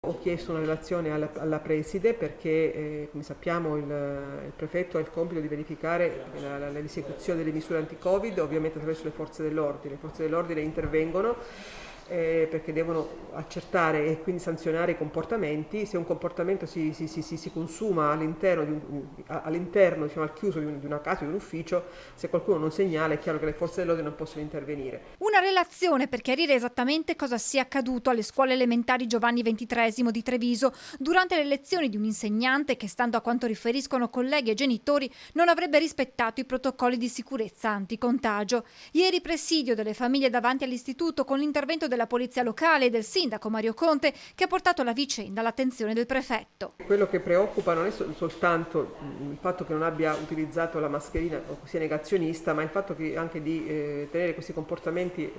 Ho chiesto una relazione alla preside perché, come sappiamo, il prefetto ha il compito di verificare l'esecuzione delle misure anti-Covid, ovviamente attraverso le forze dell'ordine. Le forze dell'ordine intervengono perché devono accertare e quindi sanzionare i comportamenti. Se un comportamento si consuma all'interno, diciamo, al chiuso di una casa, di un ufficio, se qualcuno non segnala è chiaro che le forze dell'ordine non possono intervenire. Una relazione per chiarire esattamente cosa sia accaduto alle scuole elementari Giovanni XXIII di Treviso durante le lezioni di un insegnante che, stando a quanto riferiscono colleghi e genitori, non avrebbe rispettato i protocolli di sicurezza anticontagio. Ieri presidio delle famiglie davanti all'istituto con l'intervento della polizia locale e del sindaco Mario Conte, che ha portato la vicenda all'attenzione del prefetto. Quello che preoccupa non è soltanto il fatto che non abbia utilizzato la mascherina o sia negazionista, ma il fatto che anche di tenere questi comportamenti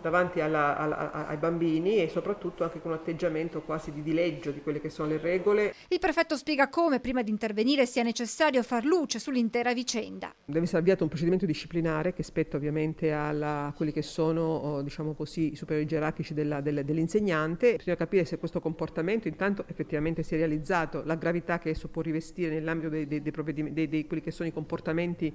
davanti ai bambini e soprattutto anche con un atteggiamento quasi di dileggio di quelle che sono le regole. Il prefetto spiega come, prima di intervenire, sia necessario far luce sull'intera vicenda. Deve essere avviato un procedimento disciplinare che spetta ovviamente a quelli che sono, diciamo così, i superiori gerarchici dell'insegnante. Bisogna capire se questo comportamento intanto effettivamente si è realizzato, la gravità che esso può rivestire nell'ambito di quelli che sono i comportamenti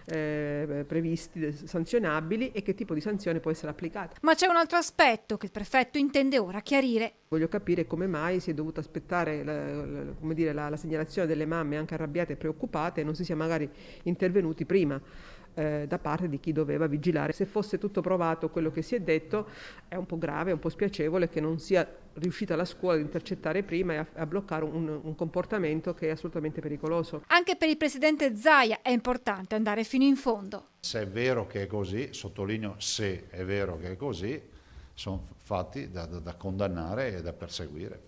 previsti, sanzionabili, e che tipo di sanzione può essere applicata. Ma c'è un altro aspetto che il prefetto intende ora chiarire. Voglio capire come mai si è dovuto aspettare la segnalazione delle mamme anche arrabbiate e preoccupate e non si sia magari intervenuti prima da parte di chi doveva vigilare. Se fosse tutto provato quello che si è detto, è un po' grave, è un po' spiacevole che non sia riuscita la scuola ad intercettare prima e a bloccare un comportamento che è assolutamente pericoloso. Anche per il presidente Zaia è importante andare fino in fondo. Se è vero che è così, sottolineo se è vero che è così, sono fatti da condannare e da perseguire.